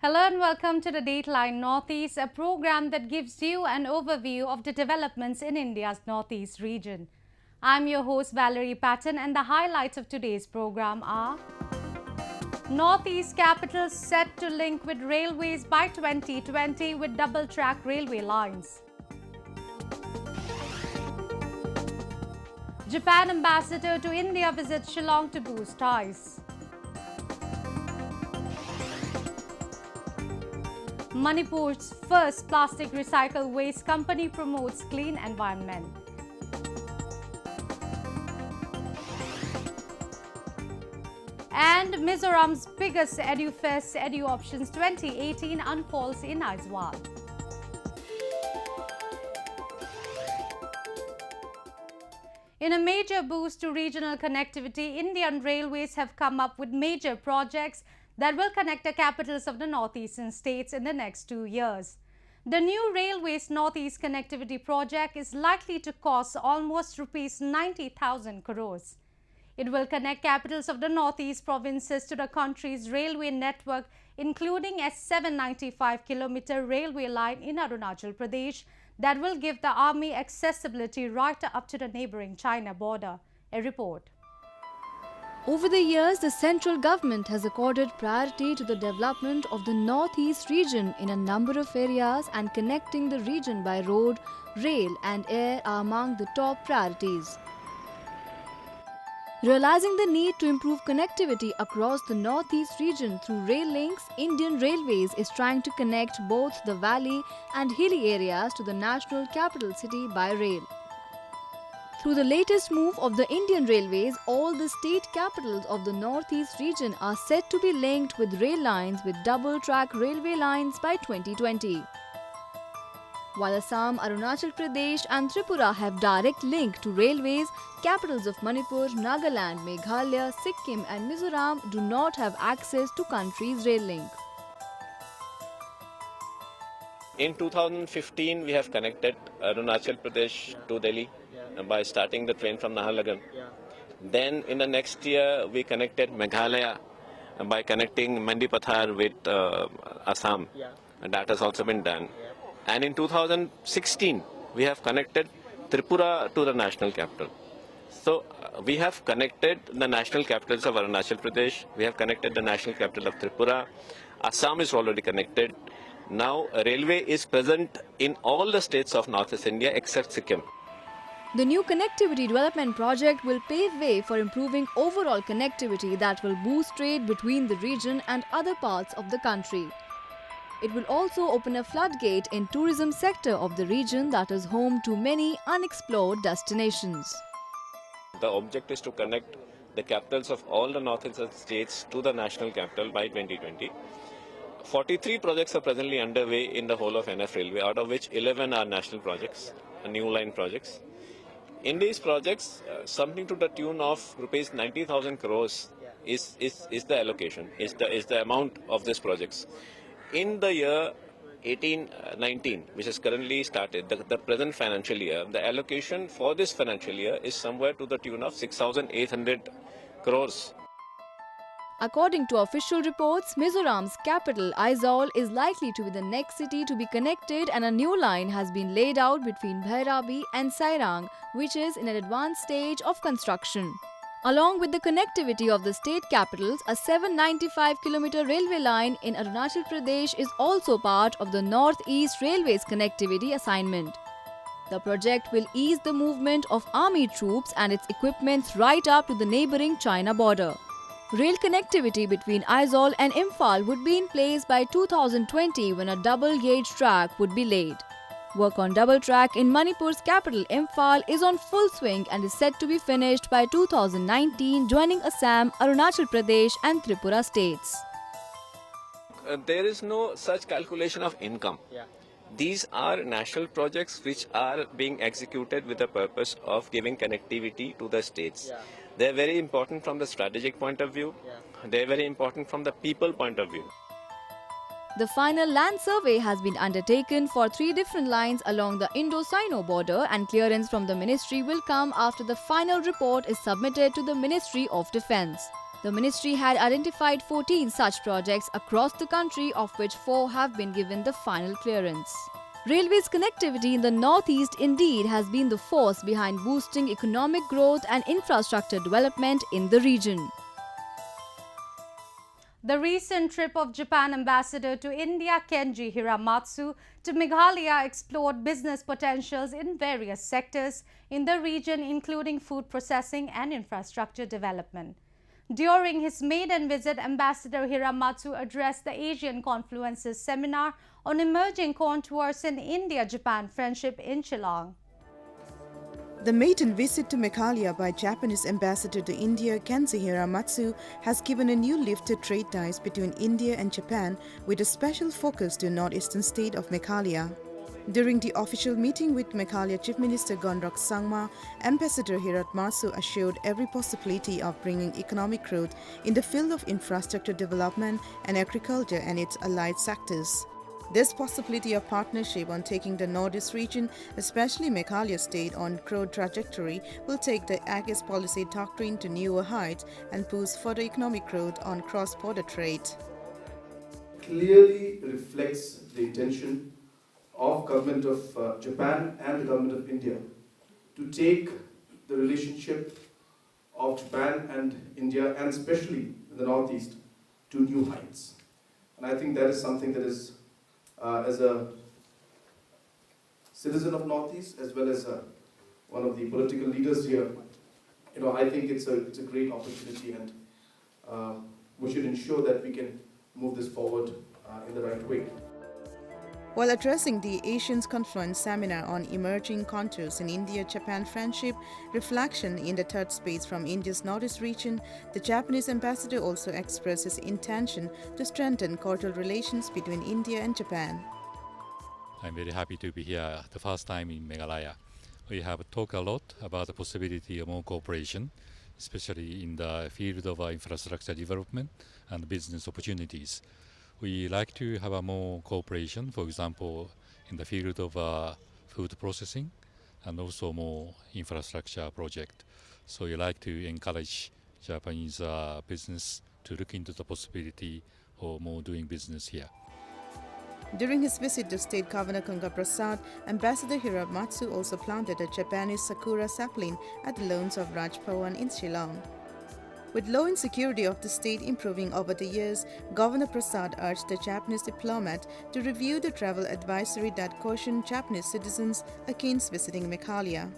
Hello and welcome to the Dateline Northeast, a program that gives you an overview of the developments in India's Northeast region. I'm your host Valerie Patton, and the highlights of today's program are: Northeast capitals set to link with railways by 2020 with double-track railway lines. Japan ambassador to India visits Shillong to boost ties. Manipur's first plastic recycle waste company promotes clean environment. And Mizoram's biggest EduFest Edu Options 2018 unfolds in Aizawl. In a major boost to regional connectivity, Indian Railways have come up with major projects that will connect the capitals of the northeastern states in the next 2 years. The new Railways Northeast Connectivity Project is likely to cost almost Rs 90,000 crores. It will connect capitals of the northeast provinces to the country's railway network, including a 795-kilometer railway line in Arunachal Pradesh that will give the army accessibility right up to the neighboring China border. A report. Over the years, the central government has accorded priority to the development of the Northeast region in a number of areas, and connecting the region by road, rail and air are among the top priorities. Realizing the need to improve connectivity across the Northeast region through rail links, Indian Railways is trying to connect both the valley and hilly areas to the national capital city by rail. Through the latest move of the Indian Railways, all the state capitals of the Northeast region are set to be linked with rail lines with double-track railway lines by 2020. While Assam, Arunachal Pradesh and Tripura have direct link to railways, capitals of Manipur, Nagaland, Meghalaya, Sikkim and Mizoram do not have access to country's rail link. In 2015, we have connected Arunachal Pradesh to Delhi by starting the train from Naharlagun. Then in the next year, we connected Meghalaya by connecting Mandipathar with Assam. And that has also been done. And in 2016, we have connected Tripura to the national capital. So we have connected the national capitals of Arunachal Pradesh. We have connected the national capital of Tripura. Assam is already connected. Now, railway is present in all the states of Northeast India except Sikkim. The new connectivity development project will pave way for improving overall connectivity that will boost trade between the region and other parts of the country. It will also open a floodgate in tourism sector of the region that is home to many unexplored destinations. The object is to connect the capitals of all the northeastern states to the national capital by 2020. 43 projects are presently underway in the whole of NF Railway, out of which 11 are national projects, new line projects. In these projects, something to the tune of Rs 90,000 crores is the allocation, is the amount of these projects. In the year 18-19, which has currently started, the present financial year, the allocation for this financial year is somewhere to the tune of 6,800 crores. According to official reports, Mizoram's capital, Aizawl, is likely to be the next city to be connected, and a new line has been laid out between Bhairabi and Sairang, which is in an advanced stage of construction. Along with the connectivity of the state capitals, a 795-kilometer railway line in Arunachal Pradesh is also part of the Northeast Railways connectivity assignment. The project will ease the movement of army troops and its equipments right up to the neighboring China border. Rail connectivity between Aizawl and Imphal would be in place by 2020 when a double-gauge track would be laid. Work on double track in Manipur's capital Imphal is on full swing and is set to be finished by 2019, joining Assam, Arunachal Pradesh and Tripura states. There is no such calculation of income. These are national projects which are being executed with the purpose of giving connectivity to the states. They are very important from the strategic point of view. They are very important from the people point of view. The final land survey has been undertaken for 3 different lines along the Indo-Sino border, and clearance from the ministry will come after the final report is submitted to the Ministry of Defence. The ministry had identified 14 such projects across the country, of which 4 have been given the final clearance. Railways connectivity in the northeast indeed has been the force behind boosting economic growth and infrastructure development in the region. The recent trip of Japan Ambassador to India Kenji Hiramatsu to Meghalaya explored business potentials in various sectors in the region, including food processing and infrastructure development. During his maiden visit, Ambassador Hiramatsu addressed the Asian Confluences Seminar on Emerging Contours in India-Japan Friendship in Shillong. The maiden visit to Meghalaya by Japanese Ambassador to India Kenji Hiramatsu has given a new lift to trade ties between India and Japan, with a special focus to northeastern state of Meghalaya. During the official meeting with Meghalaya Chief Minister Gonrak Sangma, Ambassador Hiramatsu assured every possibility of bringing economic growth in the field of infrastructure development and agriculture and its allied sectors. This possibility of partnership on taking the Northeast region, especially Meghalaya state, on growth trajectory will take the AGS policy doctrine to newer heights and boost further economic growth on cross-border trade. Clearly reflects the intention of government of Japan and the government of India to take the relationship of Japan and India, and especially in the Northeast, to new heights. And I think that is something that is, as a citizen of Northeast, as well as one of the political leaders here, I think it's a great opportunity, and we should ensure that we can move this forward in the right way. While addressing the Asians Confluence Seminar on Emerging Contours in India-Japan Friendship, reflection in the third space from India's Northeast region, the Japanese ambassador also expressed his intention to strengthen cordial relations between India and Japan. I'm very happy to be here the first time in Meghalaya. We have talked a lot about the possibility of more cooperation, especially in the field of infrastructure development and business opportunities. We like to have a more cooperation, for example, in the field of food processing and also more infrastructure project. So we like to encourage Japanese business to look into the possibility of more doing business here. During his visit to State Governor Ganga Prasad, Ambassador Hiramatsu also planted a Japanese sakura sapling at the lawns of Raj Bhavan in Shillong. With law insecurity of the state improving over the years, Governor Prasad urged the Japanese diplomat to review the travel advisory that cautioned Japanese citizens against visiting Meghalaya.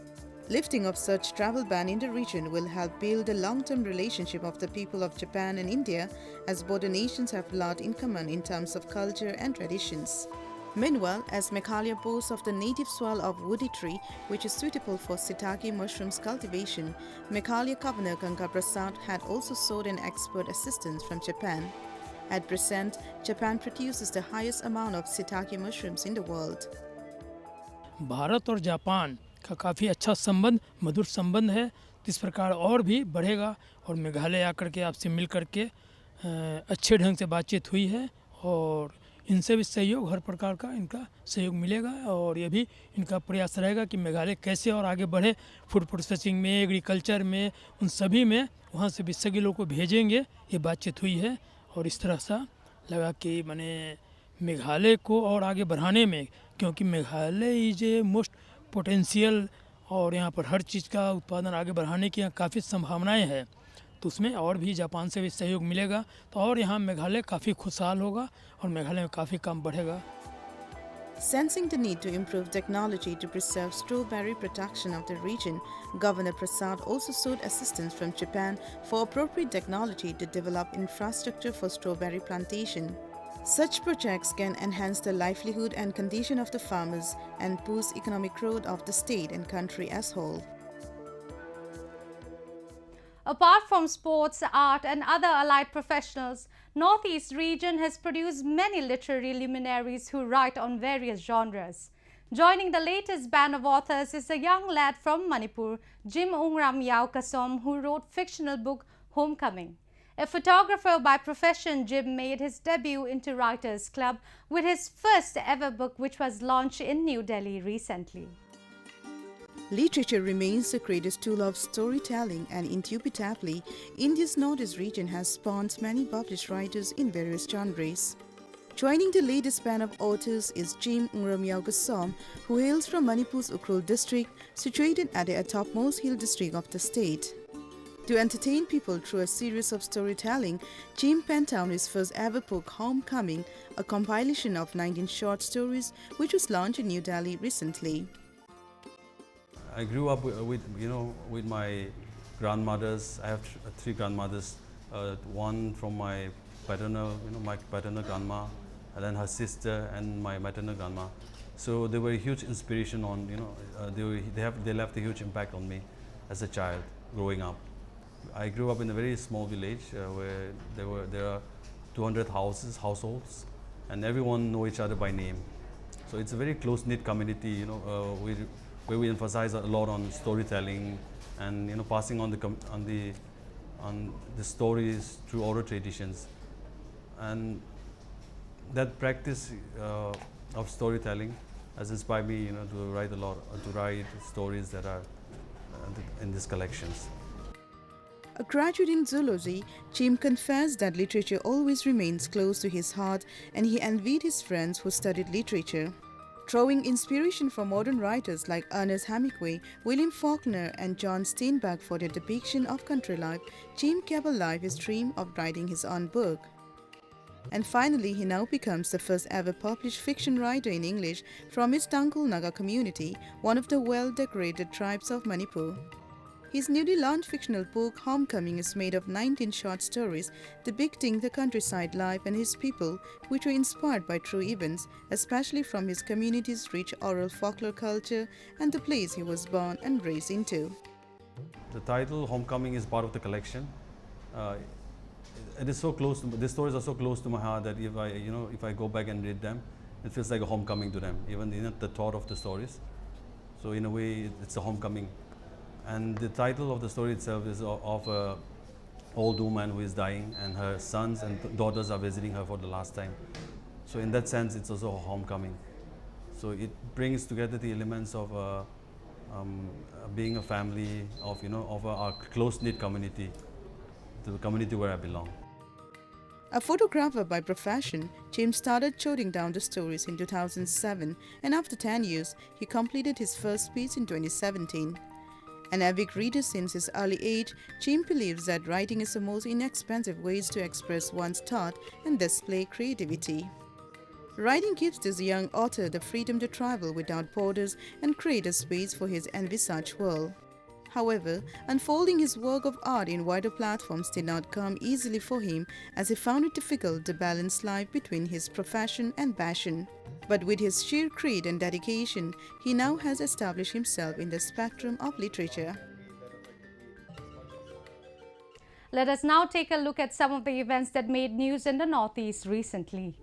Lifting of such travel ban in the region will help build the long-term relationship of the people of Japan and India, as both the nations have a lot in common in terms of culture and traditions. Meanwhile, as Meghalaya boasts of the native soil of woody tree, which is suitable for shiitake mushrooms cultivation, Meghalaya Governor Ganga Prasad had also sought an expert assistance from Japan. At present, Japan produces the highest amount of shiitake mushrooms in the world. Bharat और Japan का काफ़ी अच्छा संबंध, मधुर संबंध है। इस प्रकार और भी बढ़ेगा और मेघालय आकर के आपसे मिल करके अच्छे ढंग से बातचीत हुई है और इनसे भी सहयोग, हर प्रकार का इनका सहयोग मिलेगा और ये भी इनका प्रयास रहेगा कि मेघालय कैसे और आगे बढ़े फूड प्रोसेसिंग में, एग्रीकल्चर में, उन सभी में वहाँ से विशेषज्ञ लोगों को भेजेंगे। ये बातचीत हुई है और इस तरह सा लगा कि माने मेघालय को और आगे बढ़ाने में, क्योंकि Meghalaya is a most potential और यहाँ पर हर चीज़ का उत्पादन आगे बढ़ाने की यहाँ काफ़ी संभावनाएं हैं, तो उसमें और भी जापान से भी सहयोग मिलेगा तो और यहाँ मेघालय काफ़ी खुशहाल होगा और मेघालय में काफ़ी काम बढ़ेगा। Sensing the need to improve technology to preserve strawberry production of the region, Governor Prasad also sought assistance from Japan for appropriate technology to develop infrastructure for strawberry plantation. Such projects can enhance the livelihood and condition of the farmers and boost economic growth of the state and country as whole. Apart from sports, art and other allied professionals, Northeast region has produced many literary luminaries who write on various genres. Joining the latest band of authors is a young lad from Manipur, Jim Ungram Yao Kasom, who wrote fictional book Homecoming. A photographer by profession, Jim made his debut into Writers Club with his first ever book, which was launched in New Delhi recently. Literature remains the greatest tool of storytelling, and indubitably, India's northeast region has spawned many published writers in various genres. Joining the latest band of authors is Jim Ngramyao Gasom, who hails from Manipur's Ukhrul district, situated at the topmost hill district of the state. To entertain people through a series of storytelling, Jim penned down his first ever book, Homecoming, a compilation of 19 short stories, which was launched in New Delhi recently. I grew up with my grandmothers. I have three grandmothers. One from my paternal grandma, and then her sister and my maternal grandma. So they were a huge inspiration on, they left a huge impact on me as a child growing up. I grew up in a very small village where there are 200 households, and everyone know each other by name. So it's a very close-knit community, where we emphasize a lot on storytelling and passing on the stories through oral traditions. And that practice of storytelling has inspired me, to write stories that are in these collections. A graduate in zoology, Jim confessed that literature always remains close to his heart, and he envied his friends who studied literature. Drawing inspiration from modern writers like Ernest Hemingway, William Faulkner and John Steinbeck for their depiction of country life, Jim kept alive his dream of writing his own book. And finally, he now becomes the first ever published fiction writer in English from his Tangkhul Naga community, one of the well-decorated tribes of Manipur. His newly launched fictional book, Homecoming, is made of 19 short stories depicting the countryside life and his people, which were inspired by true events, especially from his community's rich oral folklore culture and the place he was born and raised into. The title, Homecoming, is part of the collection. It is so close these stories are so close to my heart that if I go back and read them, it feels like a homecoming to them, even the thought of the stories. So in a way, it's a homecoming. And the title of the story itself is of an old woman who is dying, and her sons and daughters are visiting her for the last time. So in that sense, it's also a homecoming. So it brings together the elements of being a family, of a close-knit community, the community where I belong. A photographer by profession, James started jotting down the stories in 2007, and after 10 years, he completed his first piece in 2017. An avid reader since his early age, Jim believes that writing is the most inexpensive way to express one's thought and display creativity. Writing gives this young author the freedom to travel without borders and create a space for his envisaged world. However, unfolding his work of art in wider platforms did not come easily for him, as he found it difficult to balance life between his profession and passion. But with his sheer creed and dedication, he now has established himself in the spectrum of literature. Let us now take a look at some of the events that made news in the Northeast recently.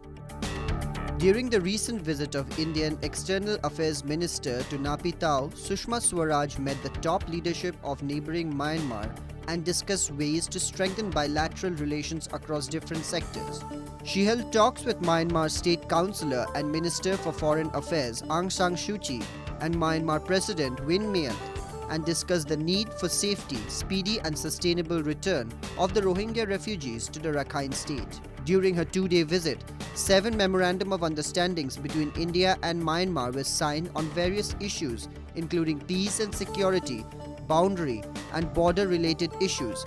During the recent visit of Indian External Affairs Minister to Naypyidaw, Sushma Swaraj met the top leadership of neighbouring Myanmar and discussed ways to strengthen bilateral relations across different sectors. She held talks with Myanmar State Councillor and Minister for Foreign Affairs Aung San Suu Kyi and Myanmar President Win Myint, and discussed the need for safety, speedy and sustainable return of the Rohingya refugees to the Rakhine state. During her two-day visit, 7 Memorandum of Understandings between India and Myanmar were signed on various issues, including peace and security, boundary and border-related issues.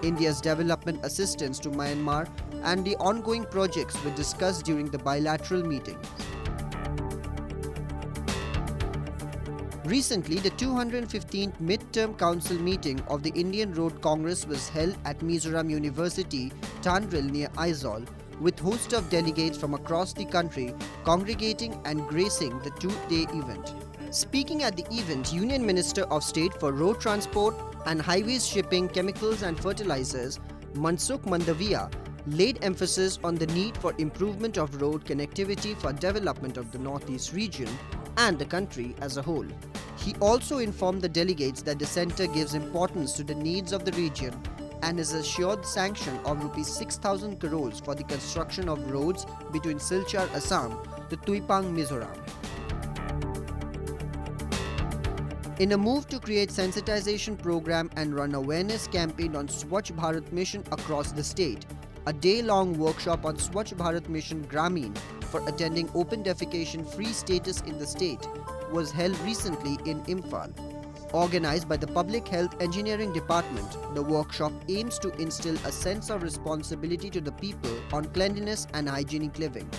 India's development assistance to Myanmar and the ongoing projects were discussed during the bilateral meeting. Recently, the 215th Mid-Term Council meeting of the Indian Road Congress was held at Mizoram University, Tandril near Aizawl, with host of delegates from across the country congregating and gracing the two-day event. Speaking at the event, Union Minister of State for Road Transport and Highways, Shipping, Chemicals and Fertilizers, Mansukh Mandaviya, laid emphasis on the need for improvement of road connectivity for development of the Northeast region and the country as a whole. He also informed the delegates that the centre gives importance to the needs of the region and has assured sanction of Rs 6,000 crores for the construction of roads between Silchar, Assam to Tuipang, Mizoram. In a move to create sensitization program and run awareness campaign on Swachh Bharat Mission across the state, a day-long workshop on Swachh Bharat Mission Gramin for attending open defecation-free status in the state was held recently in Imphal. Organized by the Public Health Engineering Department, the workshop aims to instill a sense of responsibility to the people on cleanliness and hygienic living.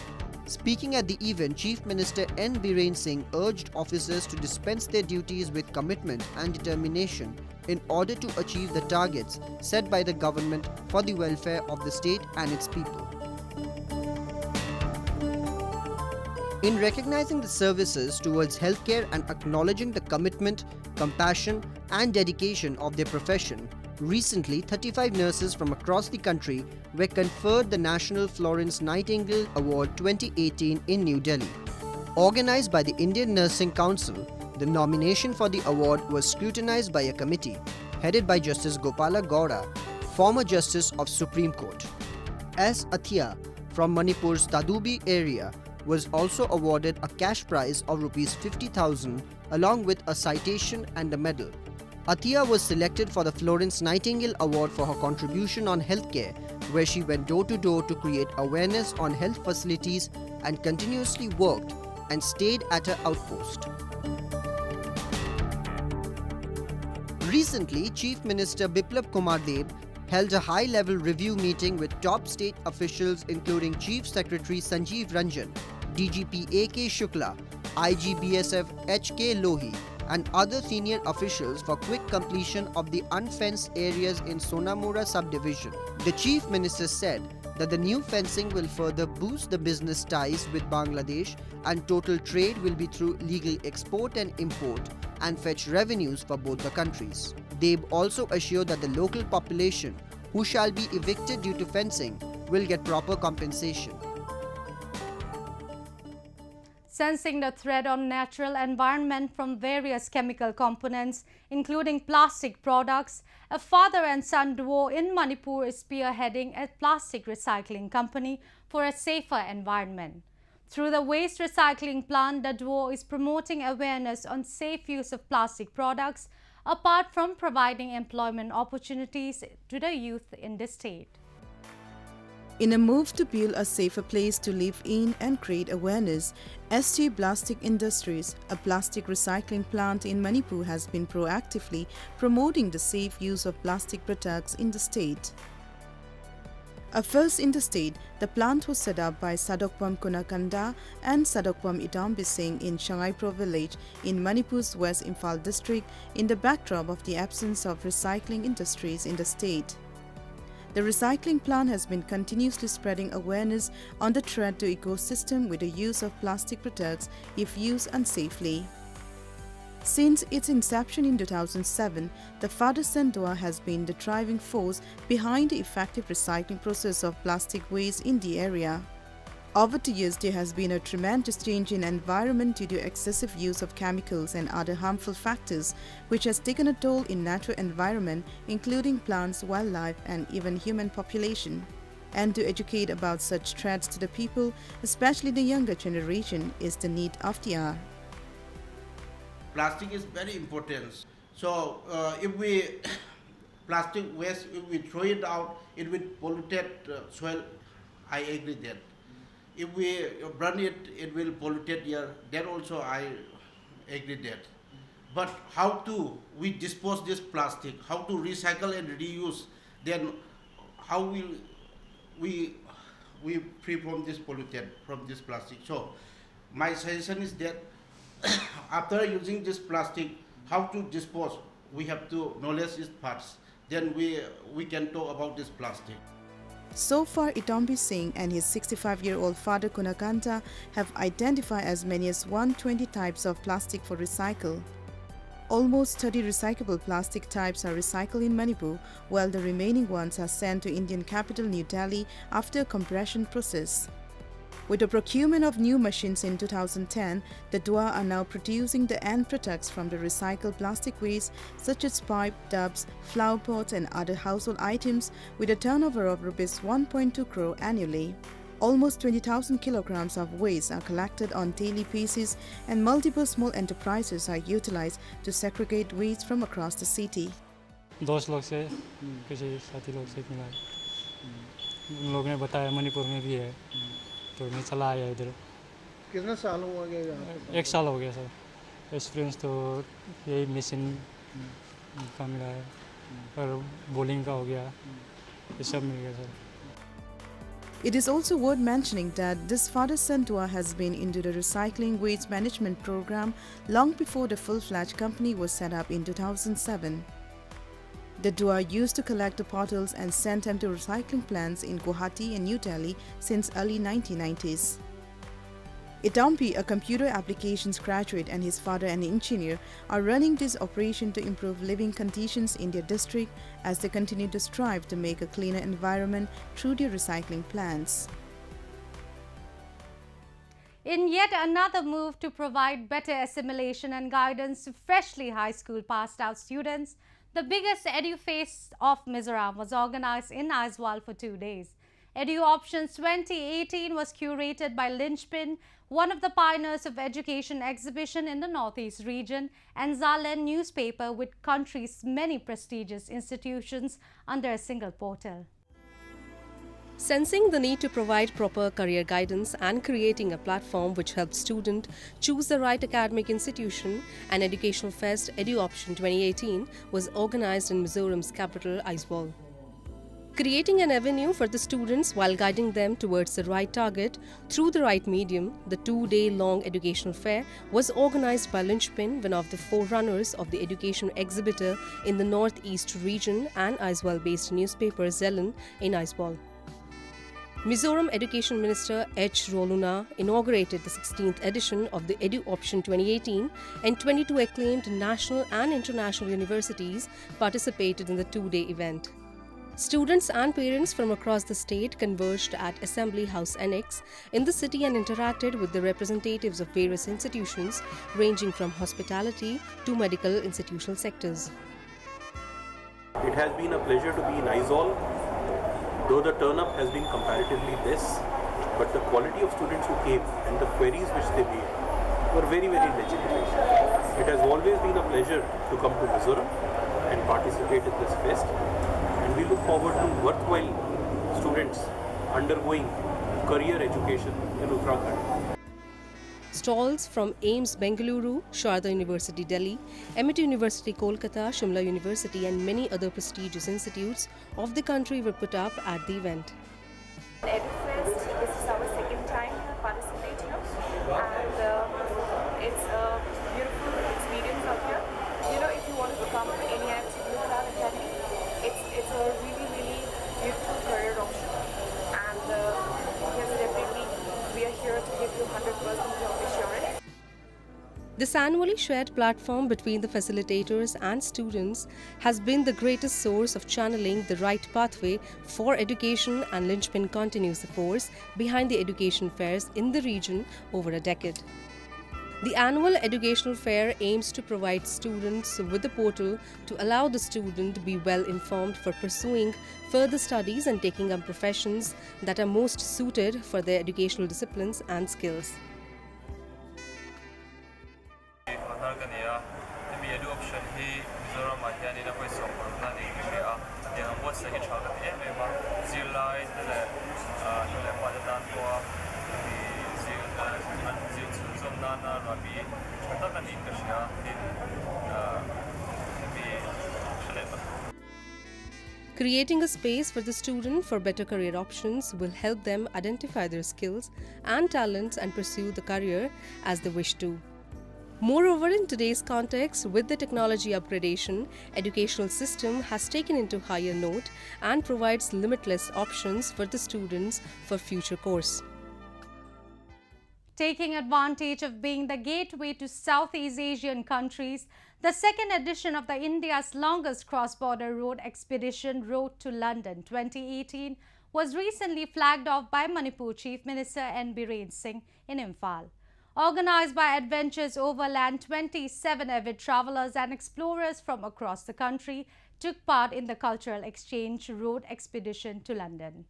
Speaking at the event, Chief Minister N. Biren Singh urged officers to dispense their duties with commitment and determination in order to achieve the targets set by the government for the welfare of the state and its people. In recognizing the services towards healthcare and acknowledging the commitment, compassion, and dedication of their profession, recently 35 nurses from across the country were conferred the National Florence Nightingale Award 2018 in New Delhi. Organized by the Indian Nursing Council, the nomination for the award was scrutinized by a committee headed by Justice Gopala Gowda, former Justice of Supreme Court. S. Athia from Manipur's Tadubi area was also awarded a cash prize of Rs 50,000 along with a citation and a medal. Athia was selected for the Florence Nightingale Award for her contribution on healthcare, where she went door to door to create awareness on health facilities and continuously worked and stayed at her outpost. Recently, Chief Minister Biplab Kumar Deb held a high-level review meeting with top state officials including Chief Secretary Sanjeev Ranjan, DGP A.K. Shukla, IGBSF H.K. Lohi, and other senior officials for quick completion of the unfenced areas in Sonamura subdivision. The Chief Minister said that the new fencing will further boost the business ties with Bangladesh and total trade will be through legal export and import and fetch revenues for both the countries. Deb also assured that the local population who shall be evicted due to fencing will get proper compensation. Sensing the threat on natural environment from various chemical components, including plastic products, a father and son duo in Manipur is spearheading a plastic recycling company for a safer environment. Through the waste recycling plant, the duo is promoting awareness on safe use of plastic products, apart from providing employment opportunities to the youth in the state. In a move to build a safer place to live in and create awareness, ST Plastic Industries, a plastic recycling plant in Manipur, has been proactively promoting the safe use of plastic products in the state. A first in the state, the plant was set up by Sadokpam Kunakanda and Sadokpam Idambi Singh in Shangaipro village in Manipur's West Imphal district in the backdrop of the absence of recycling industries in the state. The recycling plant has been continuously spreading awareness on the threat to ecosystem with the use of plastic products if used unsafely. Since its inception in 2007, the father-son duo has been the driving force behind the effective recycling process of plastic waste in the area. Over the years, there has been a tremendous change in environment due to excessive use of chemicals and other harmful factors, which has taken a toll in natural environment, including plants, wildlife, and even human population. And to educate about such threats to the people, especially the younger generation, is the need of the hour. Plastic is very important. So if we plastic waste, if we throw it out, it will pollute soil. I agree that. If we burn it, it will pollute air. That also I agree that. But how to we dispose this plastic? How to recycle and reuse? Then how will we free from this pollutant, from this plastic? So my suggestion is that after using this plastic, how to dispose? We have to knowledge its parts. Then we can talk about this plastic. So far, Idambi Singh and his 65-year-old father Kunakanta have identified as many as 120 types of plastic for recycle. Almost 30 recyclable plastic types are recycled in Manipur, while the remaining ones are sent to Indian capital New Delhi after a compression process. With the procurement of new machines in 2010, the duo are now producing the end products from the recycled plastic waste such as pipe, tubs, flower pots and other household items with a turnover of Rs 1.2 crore annually. Almost 20,000 kilograms of waste are collected on daily basis, and multiple small enterprises are utilized to segregate waste from across the city. 10 लोग से किसी साथी लोग से मिला उन लोगों ने बताया मणिपुर में भी है तो मैं चला आया इधर कितना साल हुआ गया 1 साल हो गया सर एक्सपीरियंस तो यही मशीन का मिला है और बॉलिंग का हो गया ये सब मिल गया sir It is also worth mentioning that this father-son tour has been into the recycling waste management program long before the full-fledged company was set up in 2007. The Dua used to collect the bottles and send them to recycling plants in Guwahati and New Delhi since early 1990s. Itampi, a computer applications graduate, and his father, an engineer, are running this operation to improve living conditions in their district as they continue to strive to make a cleaner environment through their recycling plants. In yet another move to provide better assimilation and guidance to freshly high school passed out students, the biggest EduFest of Mizoram was organized in Aizawl for 2 days. Edu Options 2018 was curated by Linchpin, one of the pioneers of education exhibition in the Northeast region, and Zalen newspaper with country's many prestigious institutions under a single portal. Sensing the need to provide proper career guidance and creating a platform which helps students choose the right academic institution, an educational fest, Edu Option 2018, was organized in Mizoram's capital, Aizawl. Creating an avenue for the students while guiding them towards the right target through the right medium, the 2-day-long educational fair was organized by Linchpin, one of the forerunners of the education exhibitor in the Northeast region, and Aizawl-based newspaper Zelen in Aizawl. Mizoram Education Minister H. Roluna inaugurated the 16th edition of the Edu Option 2018, and 22 acclaimed national and international universities participated in the 2-day event. Students and parents from across the state converged at Assembly House Annex in the city and interacted with the representatives of various institutions ranging from hospitality to medical institutional sectors. It has been a pleasure to be in Aizawl, though the turn-up has been comparatively less, but the quality of students who came and the queries which they made were very, very legitimate. It has always been a pleasure to come to Mizoram and participate in this fest. And we look forward to worthwhile students undergoing career education in Uttarakhand. Stalls from AIMS Bengaluru, Sharda University Delhi, Amity University Kolkata, Shimla University and many other prestigious institutes of the country were put up at the event. EduFest, this is our second time participating and it's a beautiful experience out here. You know, if you want to become any active Club Academy, it's a really beautiful career option, and yes, definitely we are here to give you 100% job assurance. This annually shared platform between the facilitators and students has been the greatest source of channeling the right pathway for education, and Linchpin continues the force behind the education fairs in the region over a decade. The annual educational fair aims to provide students with a portal to allow the student to be well informed for pursuing further studies and taking up professions that are most suited for their educational disciplines and skills. Creating a space for the student for better career options will help them identify their skills and talents and pursue the career as they wish to. Moreover, in today's context, with the technology upgradation, educational system has taken into higher note and provides limitless options for the students for future course. Taking advantage of being the gateway to Southeast Asian countries, the second edition of the India's longest cross-border road expedition, Road to London 2018, was recently flagged off by Manipur Chief Minister N. Biren Singh in Imphal. Organized by Adventures Overland, 27 avid travelers and explorers from across the country took part in the cultural exchange road expedition to London.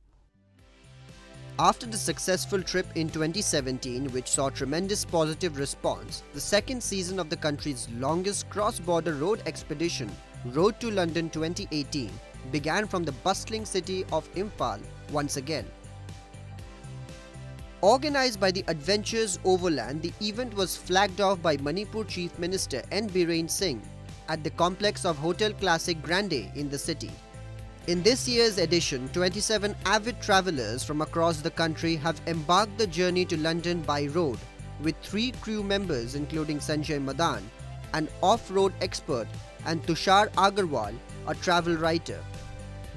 After the successful trip in 2017, which saw tremendous positive response, the second season of the country's longest cross-border road expedition, Road to London 2018, began from the bustling city of Imphal once again. Organized by the Adventures Overland, the event was flagged off by Manipur Chief Minister N. Biren Singh at the complex of Hotel Classic Grande in the city. In this year's edition, 27 avid travelers from across the country have embarked the journey to London by road, with 3 crew members including Sanjay Madan, an off-road expert, and Tushar Agarwal, a travel writer.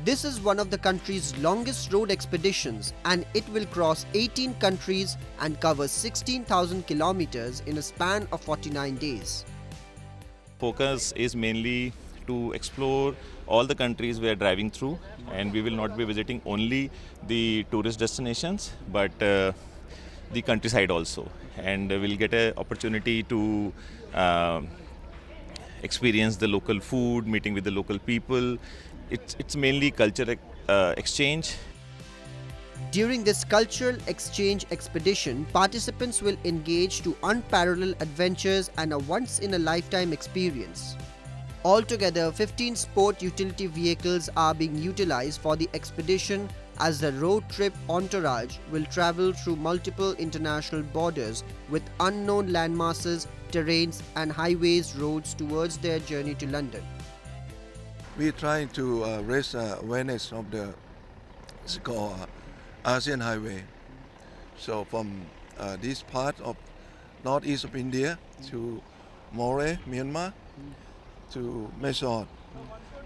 This is one of the country's longest road expeditions, and it will cross 18 countries and cover 16,000 kilometers in a span of 49 days. Focus is mainly to explore all the countries we are driving through, and we will not be visiting only the tourist destinations but the countryside also, and we'll get an opportunity to experience the local food, meeting with the local people. It's mainly culture exchange. During this cultural exchange expedition, participants will engage to unparalleled adventures and a once-in-a-lifetime experience. Altogether, 15 sport utility vehicles are being utilized for the expedition, as the road trip entourage will travel through multiple international borders with unknown landmasses, terrains and highways roads towards their journey to London. We try to raise awareness of the ASEAN Highway. So from this part of northeast of India to Moreh, Myanmar, to Mysore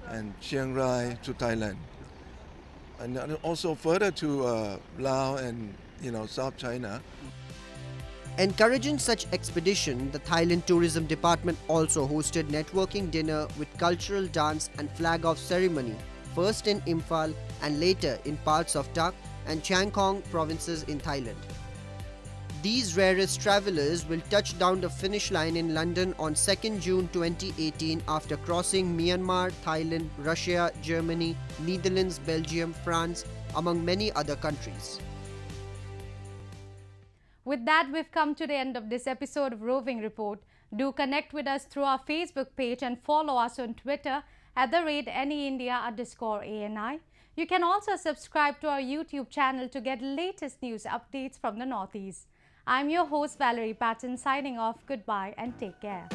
and Chiang Rai to Thailand, and also further to Laos and South China. Encouraging such expedition, the Thailand Tourism Department also hosted networking dinner with cultural dance and flag-off ceremony, first in Imphal and later in parts of Tak and Chiang Khong provinces in Thailand. These rarest travelers will touch down the finish line in London on 2nd June 2018 after crossing Myanmar, Thailand, Russia, Germany, Netherlands, Belgium, France, among many other countries. With that, we've come to the end of this episode of Roving Report. Do connect with us through our Facebook page and follow us on Twitter @NEIndia_ANI. You can also subscribe to our YouTube channel to get latest news updates from the Northeast. I'm your host Valerie Patton signing off. Goodbye and take care.